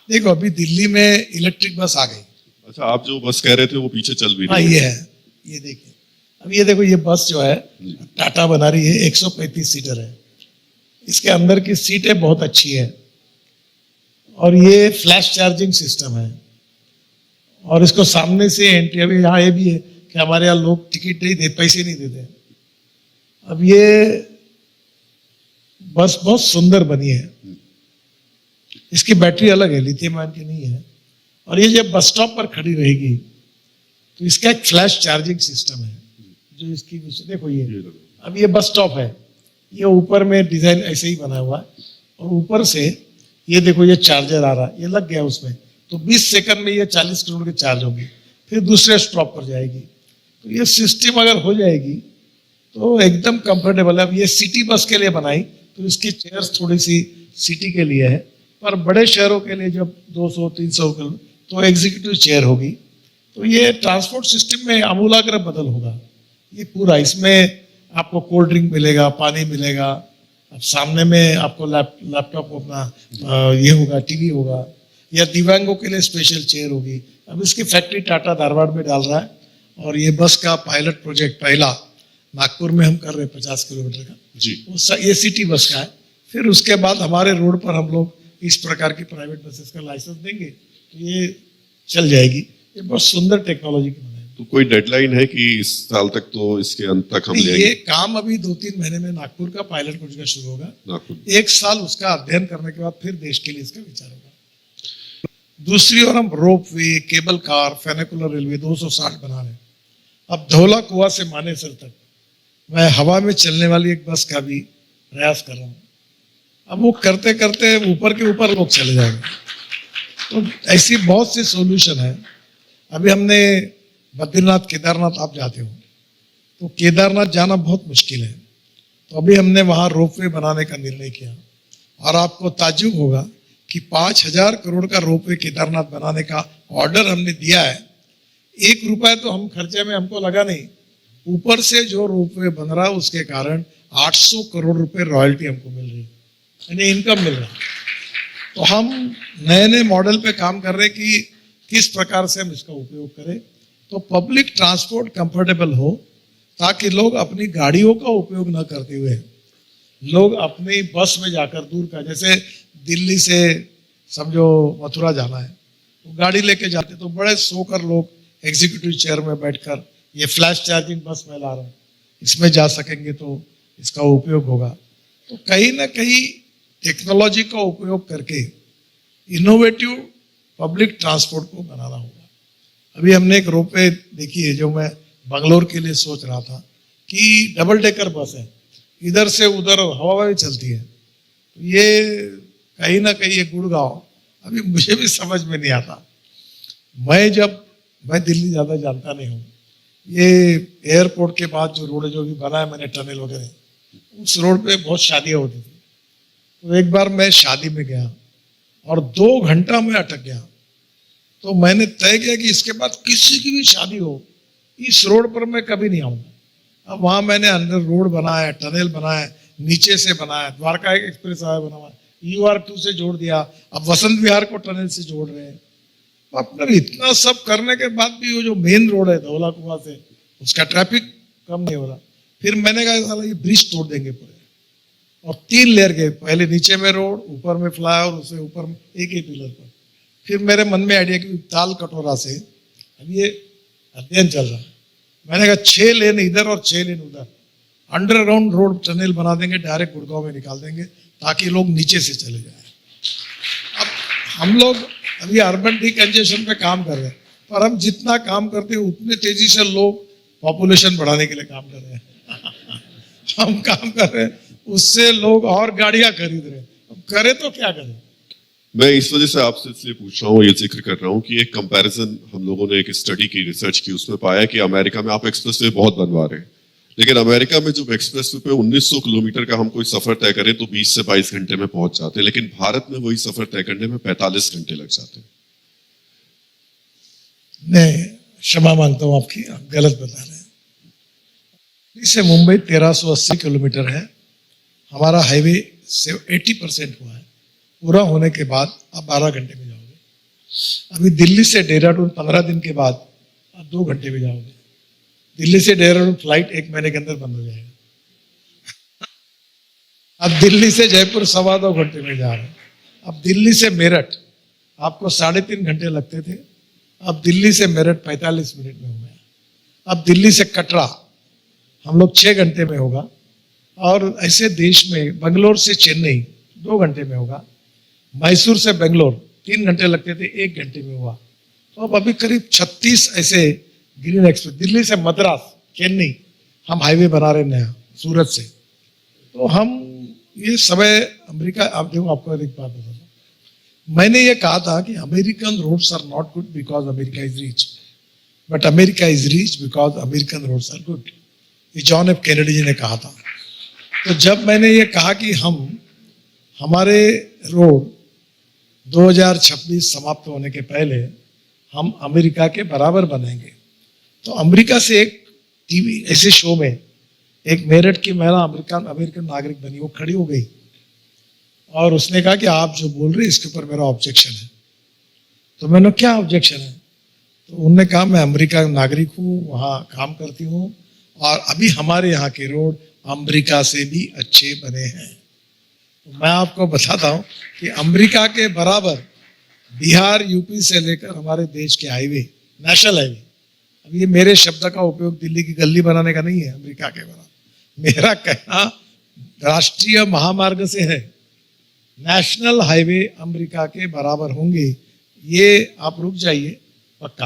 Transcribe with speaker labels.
Speaker 1: देखो अभी दिल्ली में इलेक्ट्रिक बस आ गई।
Speaker 2: अच्छा, आप जो बस कह रहे थे वो पीछे चल भी
Speaker 1: हाँ
Speaker 2: रही
Speaker 1: ये है, ये देखिए। अब ये देखो ये बस जो है टाटा बना रही है, 135 सीटर है। इसके अंदर की सीटें बहुत अच्छी है और ये फ्लैश चार्जिंग सिस्टम है और इसको सामने से एंट्री। अभी यहाँ ये भी है कि हमारे यहाँ लोग टिकट नहीं दे, पैसे नहीं देते। अब ये बस बहुत सुंदर बनी है। इसकी बैटरी अलग है, लिथियम आयन की नहीं है। और ये जब बस स्टॉप पर खड़ी रहेगी तो इसका एक फ्लैश चार्जिंग सिस्टम है जो इसकी देखो ये अब ये बस स्टॉप है, ये ऊपर में डिजाइन ऐसे ही बना हुआ है और ऊपर से ये देखो ये चार्जर आ रहा है, ये लग गया उसमें तो 20 सेकंड में ये 40 किलोमीटर की चार्ज होगी, फिर दूसरे स्टॉप पर जाएगी। तो ये सिस्टम अगर हो जाएगी तो एकदम कंफर्टेबल है। अब ये सिटी बस के लिए बनाई तो इसकी चेयर्स थोड़ी सी सिटी के लिए है, पर बड़े शहरों के लिए जब 200-300 तो एग्जीक्यूटिव चेयर होगी। तो ये ट्रांसपोर्ट सिस्टम में आमूलाग्र बदल होगा। ये पूरा इसमें आपको कोल्ड ड्रिंक मिलेगा, पानी मिलेगा, अब सामने में आपको लैपटॉप अपना ये होगा, टीवी होगा, या दिव्यांगों के लिए स्पेशल चेयर होगी। अब इसकी फैक्ट्री टाटा धारवाड़ में डाल रहा है और ये बस का पायलट प्रोजेक्ट पहला नागपुर में हम कर रहे हैं 50 किलोमीटर का
Speaker 2: जी।
Speaker 1: ये सिटी बस का है। फिर उसके बाद हमारे रोड पर हम लोग इस प्रकार की प्राइवेट बसेस का लाइसेंस देंगे तो ये चल जाएगी। ये बहुत सुंदर टेक्नोलॉजी की बनाई।
Speaker 2: तो कोई डेडलाइन है कि इस साल तक, तो इसके अंत तक हम
Speaker 1: ये काम अभी 2-3 महीने में नागपुर का पायलट प्रोजेक्ट शुरू होगा।
Speaker 2: नागपुर
Speaker 1: 1 साल उसका अध्ययन करने के बाद फिर देश के लिए इसका विचार होगा। दूसरी ओर हम रोप वे, केबल कार, फेनिकुलर रेलवे 260 बना रहे हैं। अब धौला कुआं से मानेसर तक मैं हवा में चलने वाली एक बस का भी प्रयास कर रहा हूँ। अब वो करते करते ऊपर के ऊपर लोग चले जाएंगे। तो ऐसी बहुत सी सॉल्यूशन है। अभी हमने बद्रीनाथ, केदारनाथ आप जाते हो तो केदारनाथ जाना बहुत मुश्किल है, तो अभी हमने वहां रोपवे बनाने का निर्णय किया और आपको ताज्जुब होगा कि 5,000 करोड़ का रोपवे केदारनाथ बनाने का ऑर्डर हमने दिया है। 1 रुपया तो हम खर्चे में हमको लगा नहीं, ऊपर से जो रोपवे बन रहा है उसके कारण 800 करोड़ रुपए रॉयल्टी हमको मिल रही है, यानी इनकम मिल रहा है। तो हम नए नए मॉडल पे काम कर रहे हैं कि किस प्रकार से हम इसका उपयोग करें तो पब्लिक ट्रांसपोर्ट कंफर्टेबल हो, ताकि लोग अपनी गाड़ियों का उपयोग न करते हुए लोग अपनी बस में जाकर दूर का, जैसे दिल्ली से समझो मथुरा जाना है तो गाड़ी लेके जाते तो बड़े सोकर लोग एग्जीक्यूटिव चेयर में बैठकर ये फ्लैश चार्जिंग बस में ला रहा हूँ इसमें जा सकेंगे तो इसका उपयोग होगा। तो कहीं ना कहीं टेक्नोलॉजी का उपयोग करके इनोवेटिव पब्लिक ट्रांसपोर्ट को बनाना होगा। अभी हमने एक रोपवे देखी है जो मैं बंगलोर के लिए सोच रहा था कि डबल डेकर बस है, इधर से उधर हवा में चलती है। तो ये कहीं ना कहीं ये गुड़गांव अभी मुझे भी समझ में नहीं आता। मैं दिल्ली ज़्यादा जानता नहीं हूँ। ये एयरपोर्ट के बाद जो रोड है जो भी बना है मैंने टनल वगैरह, उस रोड पे बहुत शादियाँ होती थी। तो एक बार मैं शादी में गया और 2 घंटा में अटक गया। तो मैंने तय किया कि इसके बाद किसी की भी शादी हो इस रोड पर मैं कभी नहीं आऊंगा। अब वहां मैंने अंडर रोड बनाया, टनल बनाया, नीचे से बनाया, द्वारका एक्सप्रेस हाईवे बना, UR2 से जोड़ दिया, अब वसंत विहार को टनल से जोड़ रहे हैं। मतलब इतना सब करने के बाद भी वो जो मेन रोड है धौला कुआं से, उसका ट्रैफिक कम नहीं हो रहा। फिर मैंने कहा साला ये ब्रिज तोड़ देंगे पूरे, और 3 लेयर के, पहले नीचे में रोड, ऊपर में फ्लाईओवर, उससे ऊपर में एक ही पिलर पर। फिर मेरे मन में आइडिया कि ताल कटोरा से अब ये अध्ययन चल रहा है, मैंने कहा 6 लेन इधर और 6 लेन उधर, अंडरग्राउंड रोड टनल बना देंगे, डायरेक्ट गुड़गांव में निकाल देंगे ताकि लोग नीचे से चले जाए। अब हम लोग अभी अर्बन डिकंजेशन पे काम कर रहे हैं, पर हम जितना काम करते हैं उतने तेजी से लोग पॉपुलेशन बढ़ाने के लिए काम कर रहे हैं। हम काम कर रहे हैं, उससे लोग और गाड़ियां खरीद रहे हैं। अब करें तो क्या करें।
Speaker 2: मैं इस वजह से आपसे इसलिए पूछ रहा हूँ, ये जिक्र कर रहा हूँ कि एक कंपैरिजन हम लोगों ने एक स्टडी की, रिसर्च की, उसमें पाया कि अमेरिका में आप एक्सप्रेसवे बहुत बनवा रहे हैं, लेकिन अमेरिका में जब एक्सप्रेसवे पे 1900 किलोमीटर का हम कोई सफर तय करें तो 20 से 22 घंटे में पहुंच जाते हैं, लेकिन भारत में वही सफर तय करने में 45 घंटे लग जाते हैं।
Speaker 1: नहीं, क्षमा मांगता हूँ आपकी, आप गलत बता रहे हैं। दिल्ली से मुंबई 1380 किलोमीटर है, हमारा हाईवे से 80% हुआ है। पूरा होने के बाद आप 12 घंटे में जाओगे। अभी दिल्ली से देहरादून 15 दिन के बाद आप 2 घंटे में जाओगे। दिल्ली से देहरादून फ्लाइट 1 महीने के अंदर बंद हो जाएगा। अब दिल्ली से जयपुर 2.25 घंटे में जा रहे हैं। अब दिल्ली से मेरठ आपको 3.5 घंटे लगते थे, अब दिल्ली से मेरठ 45 मिनट में हो गया। अब दिल्ली से कटरा हम लोग 6 घंटे में होगा। और ऐसे देश में बेंगलोर से चेन्नई 2 घंटे में होगा। मैसूर से बेंगलोर 3 घंटे लगते थे, 1 घंटे में हुआ। तो अब अभी करीब 36 ऐसे ग्रीन एक्सप्रेस, दिल्ली से मद्रास चेन्नई हम हाईवे बना रहे नया सूरत से। तो हम ये समय अमेरिका, आप देखो आपको एक बात बता दूं, मैंने ये कहा था कि American roads are not good because America is rich, but America is rich because American roads are good. ये जॉन एफ कैनेडी जी ने कहा था। तो जब मैंने ये कहा कि हमारे रोड 2026 समाप्त होने के पहले हम अमेरिका के बराबर बनेंगे, तो अमेरिका से एक टीवी ऐसे शो में एक मेरठ की महिला अमेरिकन नागरिक बनी, वो खड़ी हो गई और उसने कहा कि आप जो बोल रहे हैं इसके ऊपर मेरा ऑब्जेक्शन है। तो मैंने क्या ऑब्जेक्शन है? तो उन्होंने कहा मैं अमेरिका का नागरिक हूँ, वहाँ काम करती हूँ और अभी हमारे यहाँ के रोड अमेरिका से भी अच्छे बने हैं। तो मैं आपको बताता हूँ कि अमेरिका के बराबर बिहार यूपी से लेकर हमारे देश के हाईवे, नेशनल हाईवे, अब ये मेरे शब्द का उपयोग दिल्ली की गली बनाने का नहीं है, अमेरिका के बराबर। मेरा कहना राष्ट्रीय महामार्ग से है, नेशनल हाईवे अमेरिका के बराबर होंगे। ये आप रुक जाइए, पक्का।